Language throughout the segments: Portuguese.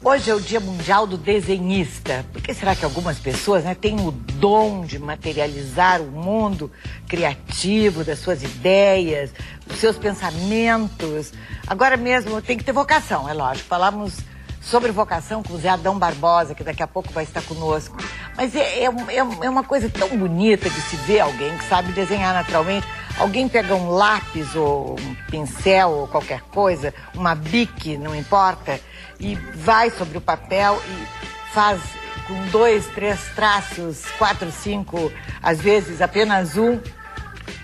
Hoje é o Dia Mundial do Desenhista. Por que será que algumas pessoas, têm o dom de materializar o mundo criativo das suas ideias, dos seus pensamentos? Agora mesmo tem que ter vocação, é lógico. Falamos sobre vocação com o Zé Adão Barbosa, que daqui a pouco vai estar conosco. Mas é uma coisa tão bonita de se ver alguém que sabe desenhar naturalmente. Alguém pega um lápis ou um pincel ou qualquer coisa, uma bique, não importa, e vai sobre o papel e faz com 2, 3 traços, 4, 5, às vezes apenas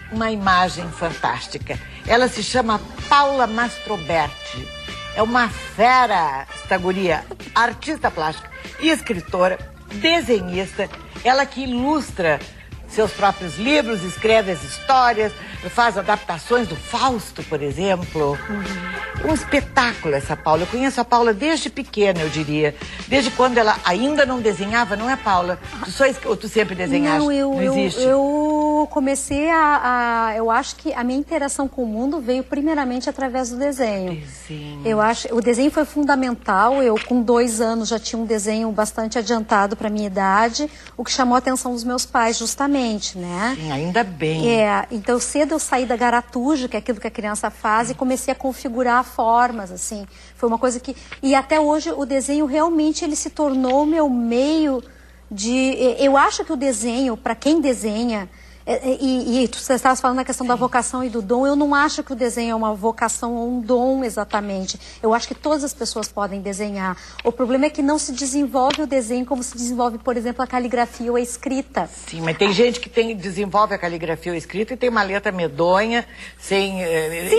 uma imagem fantástica. Ela se chama Paula Mastroberti. É uma fera, esta guria, artista plástica e escritora, desenhista, ela que ilustra seus próprios livros, escreve as histórias, faz adaptações do Fausto, por exemplo. Um espetáculo essa Paula. Eu conheço a Paula desde pequena, eu diria. Desde quando ela ainda não desenhava, não é, Paula? Ou tu sempre desenhaste? Não existe? Eu comecei eu acho que a minha interação com o mundo veio primeiramente através do desenho. O desenho foi fundamental. Eu, com 2 anos, já tinha um desenho bastante adiantado para minha idade, o que chamou a atenção dos meus pais, justamente, né? Sim, ainda bem. Então cedo eu saí da garatuja, que é aquilo que a criança faz, e comecei a configurar formas, assim. Foi uma coisa que... E até hoje o desenho realmente ele se tornou o meu meio de... Eu acho que o desenho, para quem desenha... E você estava falando na questão da vocação e do dom. Eu não acho que o desenho é uma vocação ou um dom exatamente. Eu acho que todas as pessoas podem desenhar. O problema é que não se desenvolve o desenho como se desenvolve, por exemplo, a caligrafia ou a escrita. Sim, mas tem gente que desenvolve a caligrafia ou a escrita e tem uma letra medonha,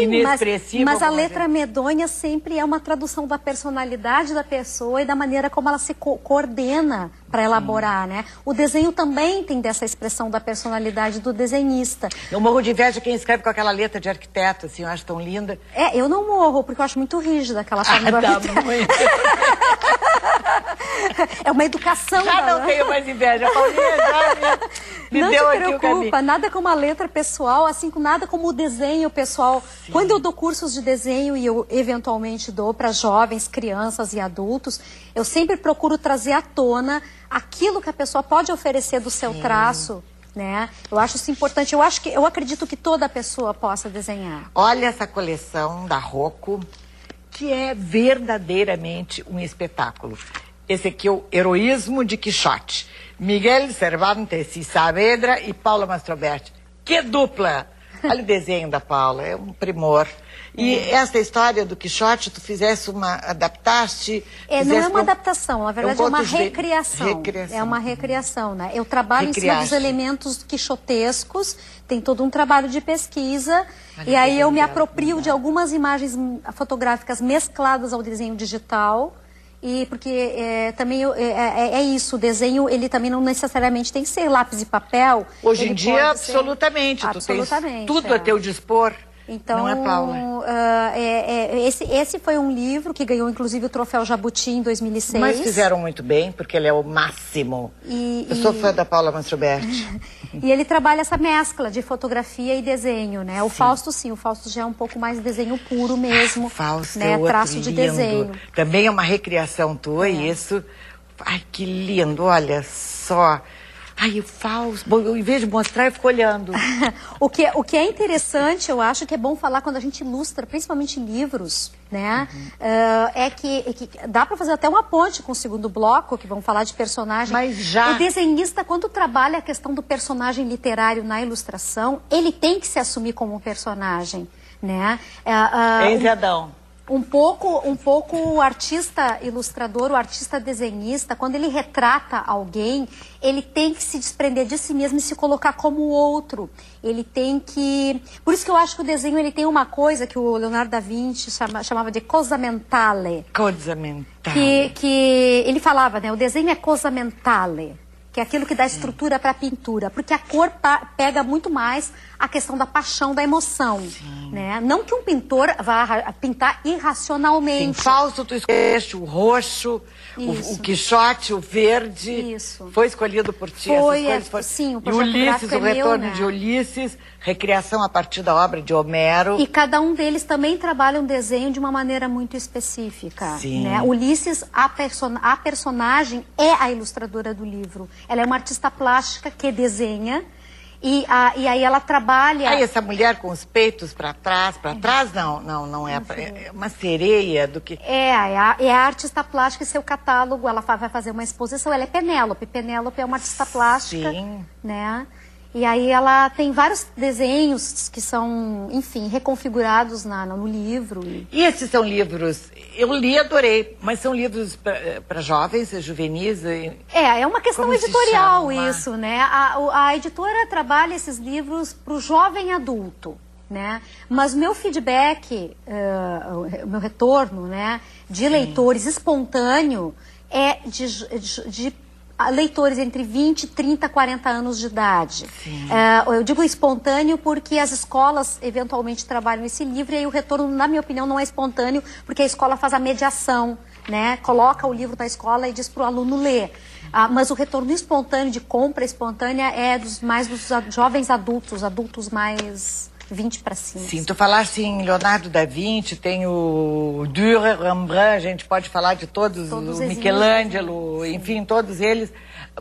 inexpressiva. Mas a letra medonha sempre é uma tradução da personalidade da pessoa e da maneira como ela se coordena para elaborar, né? O desenho também tem dessa expressão da personalidade do desenhista. Eu morro de inveja quem escreve com aquela letra de arquiteto, assim, eu acho tão linda. Eu não morro, porque eu acho muito rígida aquela forma do arquiteto. É uma educação. Já não tenho mais inveja, Paulinha, já me deu aqui o caminho. Não te preocupa, nada como a letra pessoal, assim, nada como o desenho pessoal. Sim. Quando eu dou cursos de desenho, e eu eventualmente dou para jovens, crianças e adultos, eu sempre procuro trazer à tona aquilo que a pessoa pode oferecer do seu traço, né? Eu acho isso importante. Eu acredito que toda pessoa possa desenhar. Olha essa coleção da Rocco, que é verdadeiramente um espetáculo. Esse aqui é o Heroísmo de Quixote. Miguel Cervantes e Saavedra e Paula Mastroberti. Que dupla! Olha o desenho da Paula, é um primor. E essa história do Quixote, tu adaptaste? Não é uma adaptação, na verdade é uma recriação. É uma recriação, né? Eu trabalho em cima dos elementos quixotescos, tem todo um trabalho de pesquisa, e aí eu me aproprio de algumas imagens fotográficas mescladas ao desenho digital. E porque também é isso, o desenho ele também não necessariamente tem que ser lápis e papel. Hoje em dia, absolutamente. Tu tens tudo a teu dispor. Então, não é, Paula? Esse foi um livro que ganhou inclusive o troféu Jabuti em 2006. Mas fizeram muito bem, porque ele é o máximo. Eu sou fã da Paula Mastroberti. E ele trabalha essa mescla de fotografia e desenho, né? O Fausto, sim, o Fausto já é um pouco mais desenho puro mesmo. Fausto né? É outro traço de lindo. Desenho. Também é uma recriação tua, e isso... Ai, que lindo, olha só... Ai, o Fausto... Bom, eu, em vez de mostrar, eu fico olhando. O que é interessante, eu acho que é bom falar quando a gente ilustra, principalmente em livros, né? É que dá para fazer até uma ponte com o segundo bloco, que vamos falar de personagem. Mas já... O desenhista, quando trabalha a questão do personagem literário na ilustração, ele tem que se assumir como um personagem, né? Zé Adão. Um pouco o artista ilustrador, o artista desenhista, quando ele retrata alguém, ele tem que se desprender de si mesmo e se colocar como o outro. Ele tem que... Por isso que eu acho que o desenho ele tem uma coisa que o Leonardo da Vinci chamava de cosa mentale. Cosa mentale. Que ele falava, né? O desenho é cosa mentale, que é aquilo que dá estrutura para a pintura, porque a cor pega muito mais a questão da paixão, da emoção. né? Não que um pintor vá pintar irracionalmente. Sim, Fausto, tu escolheste o roxo, o Quixote, o verde. Isso. Foi escolhido por ti. Foi, essas coisas sim, o e projeto Ulisses, gráfico o é meu, retorno né? de Ulisses, recriação a partir da obra de Homero. E cada um deles também trabalha um desenho de uma maneira muito específica. Sim. Né? Ulisses, a personagem é a ilustradora do livro. Ela é uma artista plástica que desenha. E aí ela trabalha... Aí essa mulher com os peitos para trás não é, é uma sereia do que... É a artista plástica e seu catálogo, ela vai fazer uma exposição, ela é Penélope. Penélope é uma artista plástica, Sim. né? E aí ela tem vários desenhos que são, enfim, reconfigurados no livro. E esses são livros, eu li e adorei, mas são livros para jovens, juvenis? É uma questão Como se editorial chama? isso, né? A editora trabalha esses livros para o jovem adulto, né? Mas meu feedback, o meu retorno, né, de leitores espontâneo é de leitores entre 20, 30, 40 anos de idade. Eu digo espontâneo porque as escolas eventualmente trabalham esse livro e aí o retorno, na minha opinião, não é espontâneo porque a escola faz a mediação, né? Coloca o livro na escola e diz para o aluno ler. Mas o retorno espontâneo, de compra espontânea, é dos jovens adultos mais 20 para cima. Sim, tu falaste em Leonardo da Vinci, tem o Dürer, Rembrandt, a gente pode falar de todos o Michelangelo, enfim, todos eles.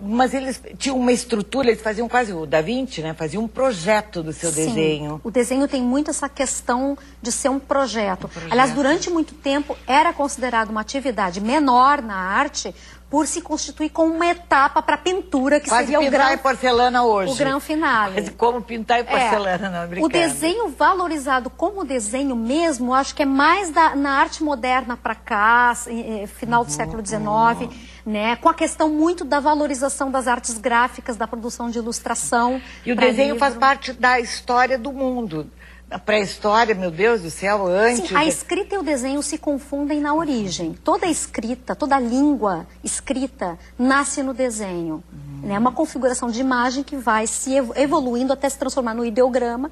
Mas eles tinham uma estrutura, eles faziam quase o Da Vinci, né? Faziam um projeto do seu desenho. O desenho tem muito essa questão de ser um projeto. Aliás, durante muito tempo era considerado uma atividade menor na arte por se constituir como uma etapa para pintura, que quase seria o pintar e porcelana hoje. O grão finale. Quase como pintar e porcelana, não, brincando. O desenho valorizado como desenho mesmo, acho que é mais na arte moderna para cá, final do século XIX, né? Com a questão muito da valorização das artes gráficas, da produção de ilustração. E o desenho faz parte da história do mundo. A pré-história, meu Deus do céu, antes... Sim, a escrita e o desenho se confundem na origem. Toda escrita, toda língua escrita nasce no desenho. É uma configuração de imagem que vai se evoluindo até se transformar no ideograma,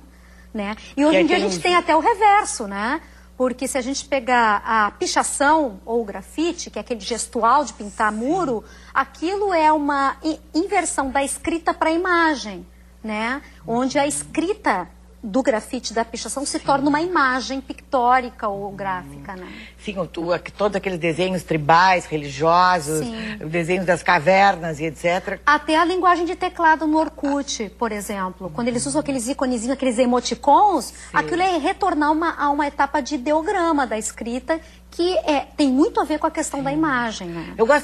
né? E hoje em dia a gente tem até o reverso, né? Porque se a gente pegar a pichação ou o grafite, que é aquele gestual de pintar muro, aquilo é uma inversão da escrita para a imagem, né? Onde a escrita do grafite, da pichação, se torna uma imagem pictórica ou gráfica, né? Sim, todos aqueles desenhos tribais, religiosos, desenhos das cavernas e etc. Até a linguagem de teclado no Orkut, por exemplo. Quando eles usam aqueles iconezinhos, aqueles emoticons, aquilo é retornar a uma etapa de ideograma da escrita que tem muito a ver com a questão da imagem, né? Eu gosto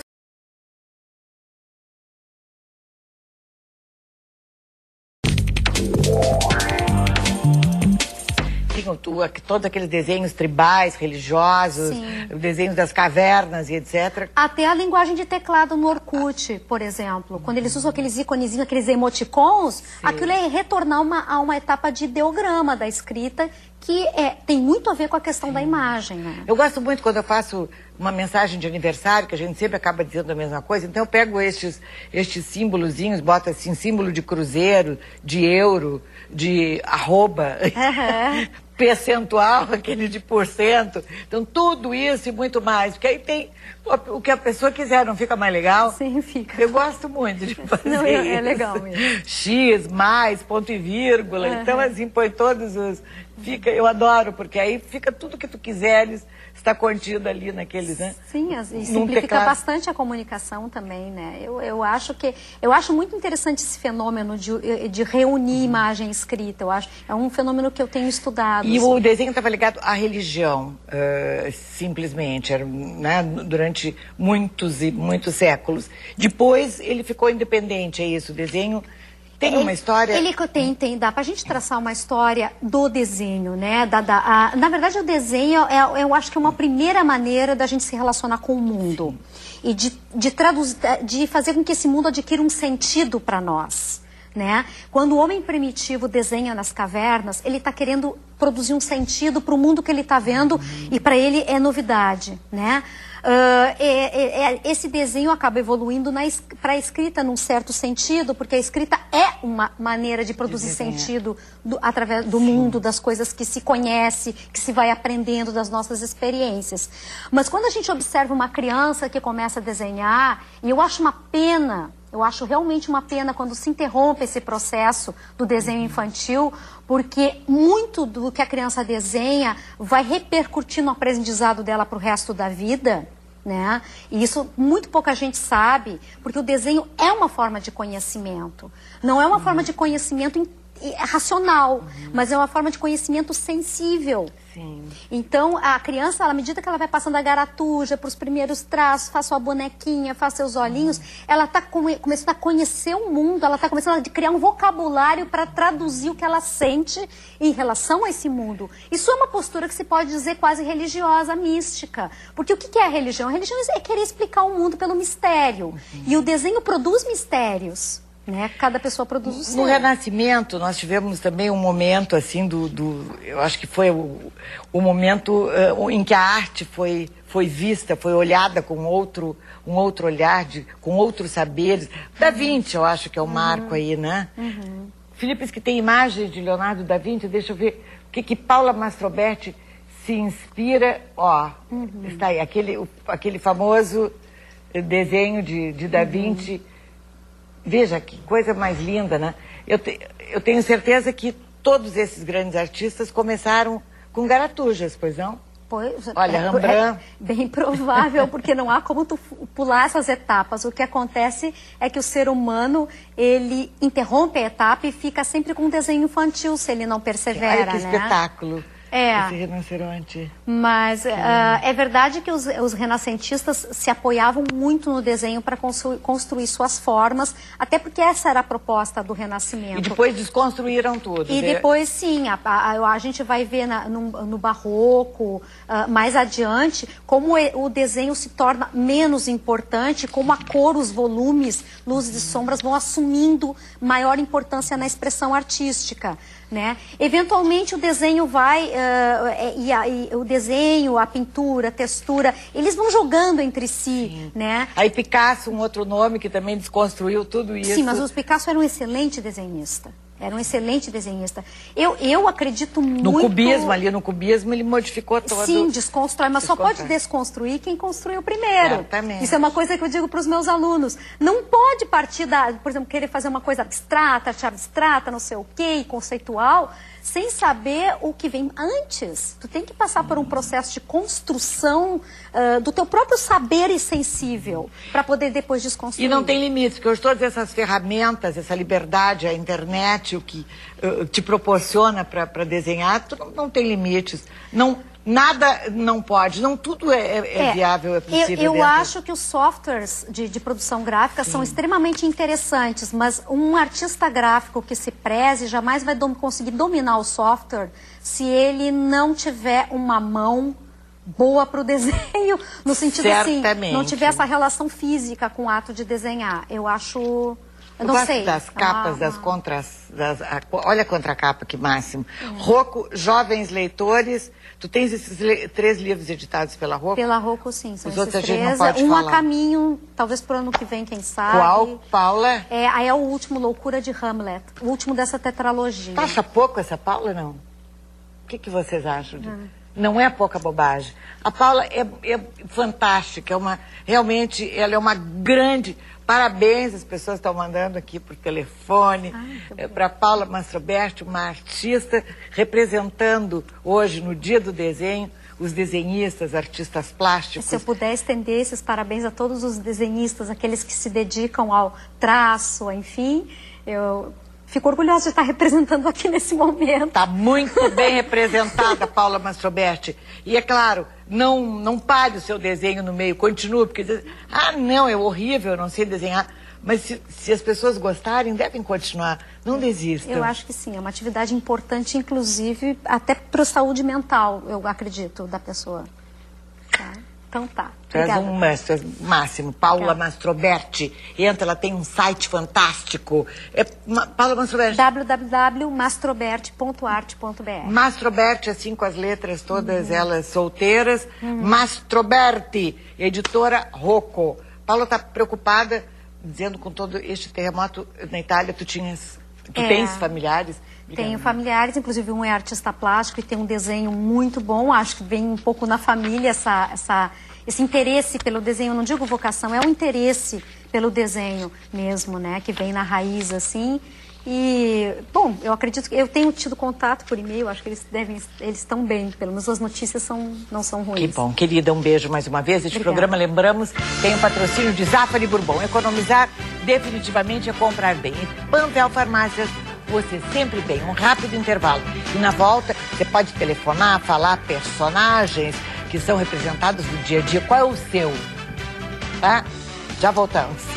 todos aqueles desenhos tribais, religiosos, desenhos das cavernas e etc. Até a linguagem de teclado no Orkut, por exemplo. Quando eles usam aqueles iconezinhos, aqueles emoticons, aquilo é retornar a uma etapa de ideograma da escrita que tem muito a ver com a questão da imagem, né? Eu gosto muito quando eu faço uma mensagem de aniversário, que a gente sempre acaba dizendo a mesma coisa, então eu pego estes símbolozinhos, boto assim, símbolo de cruzeiro, de euro, de arroba, percentual, aquele de porcento, então tudo isso e muito mais, porque aí tem o que a pessoa quiser, não fica mais legal? Sim, fica. Eu gosto muito de fazer não, isso. É legal mesmo. X, mais, ponto e vírgula, então assim, põe todos os... eu adoro, porque aí fica tudo que tu quiseres, está contido ali naqueles, né? Sim, e simplifica bastante a comunicação também, né? Eu acho muito interessante esse fenômeno de reunir imagem e escrita. Eu acho é um fenômeno que eu tenho estudado. E o desenho estava ligado à religião, simplesmente, era, né, durante muitos e muitos séculos. Depois ele ficou independente, é isso, o desenho... Tem uma história? Dá pra gente traçar uma história do desenho, né? Na verdade, o desenho, eu acho que é uma primeira maneira da gente se relacionar com o mundo. E de fazer com que esse mundo adquira um sentido para nós, né? Quando o homem primitivo desenha nas cavernas, ele está querendo produzir um sentido para o mundo que ele está vendo e para ele é novidade, né? esse desenho acaba evoluindo para a escrita num certo sentido, porque a escrita é uma maneira de produzir sentido através do mundo, das coisas que se conhece, que se vai aprendendo das nossas experiências. Mas quando a gente observa uma criança que começa a desenhar, e eu acho uma pena, eu acho realmente uma pena quando se interrompe esse processo do desenho infantil, porque muito do que a criança desenha vai repercutir no aprendizado dela para o resto da vida, né? E isso muito pouca gente sabe, porque o desenho é uma forma de conhecimento. Não é uma forma de conhecimento racional, mas é uma forma de conhecimento sensível. Sim. Então, a criança, à medida que ela vai passando a garatuja para os primeiros traços, faz sua bonequinha, faz seus olhinhos, ela está começando a conhecer o mundo, ela está começando a criar um vocabulário para traduzir o que ela sente em relação a esse mundo. Isso é uma postura que se pode dizer quase religiosa, mística. Porque o que é a religião? A religião é querer explicar o mundo pelo mistério. E o desenho produz mistérios. Né? Cada pessoa produz o seu. No Renascimento, nós tivemos também um momento, assim, eu acho que foi o momento em que a arte foi vista, foi olhada com um outro olhar, com outros saberes. Da Vinci, eu acho que é o marco aí, né? Felipe, que tem imagens de Leonardo da Vinci, deixa eu ver o que Paula Mastroberti se inspira. Ó, está aí, aquele famoso desenho de da Vinci. Veja que coisa mais linda, né? Eu tenho certeza que todos esses grandes artistas começaram com garatujas, pois não? Pois, olha, Rembrandt. É bem provável, porque não há como tu pular essas etapas. O que acontece é que o ser humano, ele interrompe a etapa e fica sempre com um desenho infantil, se ele não persevera, olha que espetáculo. Esse rinoceronte. Mas é verdade que os renascentistas se apoiavam muito no desenho para construir suas formas, até porque essa era a proposta do Renascimento. E depois desconstruíram tudo. E depois, sim, a gente vai ver no Barroco, mais adiante, como o desenho se torna menos importante, como a cor, os volumes, luzes e sombras vão assumindo maior importância na expressão artística. Né? Eventualmente o desenho vai, o desenho, a pintura, a textura, eles vão jogando entre si, né? Aí Picasso, um outro nome que também desconstruiu tudo isso. Sim, mas o Picasso era um excelente desenhista. Era um excelente desenhista. Eu acredito muito... No cubismo ele modificou todo. Sim, desconstrói, mas só pode desconstruir quem construiu primeiro. Exatamente. Isso é uma coisa que eu digo para os meus alunos. Não pode partir por exemplo, querer fazer uma coisa abstrata, arte abstrata, não sei o quê, conceitual, sem saber o que vem antes. Tu tem que passar por um processo de construção do teu próprio saber sensível para poder depois desconstruir. E não tem limites, porque hoje todas essas ferramentas, essa liberdade, a internet, o que te proporciona para desenhar, não tem limites. Nada não pode, não tudo é viável, é possível. Eu acho que os softwares de produção gráfica são extremamente interessantes, mas um artista gráfico que se preze jamais vai conseguir dominar o software se ele não tiver uma mão boa para o desenho, no sentido assim, não tiver essa relação física com o ato de desenhar. Eu acho... Eu não sei. Das capas, das contras... olha a contracapa, que máximo. Rocco, Jovens Leitores. Tu tens esses 3 livros editados pela Rocco? Pela Rocco, sim. São os outros esses a gente não 3. pode falar. A caminho, talvez pro ano que vem, quem sabe. Qual, Paula? Aí é o último, Loucura de Hamlet. O último dessa tetralogia. Tu acha pouco essa Paula, não? O que vocês acham? Não é pouca bobagem. A Paula é fantástica. Realmente, ela é uma grande... Parabéns, as pessoas estão mandando aqui por telefone, para Paula Mastroberti, uma artista representando hoje, no Dia do Desenho, os desenhistas, artistas plásticos. Se eu puder estender esses parabéns a todos os desenhistas, aqueles que se dedicam ao traço, enfim, eu fico orgulhosa de estar representando aqui nesse momento. Está muito bem representada, Paula Mastroberti. E é claro, não pare o seu desenho no meio, continue, porque diz, não, é horrível, eu não sei desenhar. Mas se as pessoas gostarem, devem continuar, não desistam. Eu acho que sim, é uma atividade importante, inclusive, até para a saúde mental, eu acredito, da pessoa. Tá? Então tá. Tu és Obrigada. um máximo. Paula Mastroberti. Entra, ela tem um site fantástico. Paula Mastroberti. www.mastroberti.arte.br. Mastroberti, assim, com as letras todas elas solteiras. Mastroberti, editora Rocco. Paula está preocupada, dizendo com todo este terremoto na Itália, tu tens familiares? Tenho familiares, inclusive um é artista plástico e tem um desenho muito bom. Acho que vem um pouco na família esse interesse pelo desenho. Eu não digo vocação, é um interesse pelo desenho mesmo, né? Que vem na raiz, assim. E, bom, eu acredito que eu tenho tido contato por e-mail, acho que eles estão bem, pelo menos as notícias não são ruins. Que bom, querida, um beijo mais uma vez. Este programa, lembramos, tem o patrocínio de Zafari Bourbon. Economizar definitivamente é comprar bem. E Panvel Farmácias, você sempre bem. Um rápido intervalo. E na volta, você pode telefonar, falar personagens que são representados no dia a dia. Qual é o seu? Tá? Já voltamos.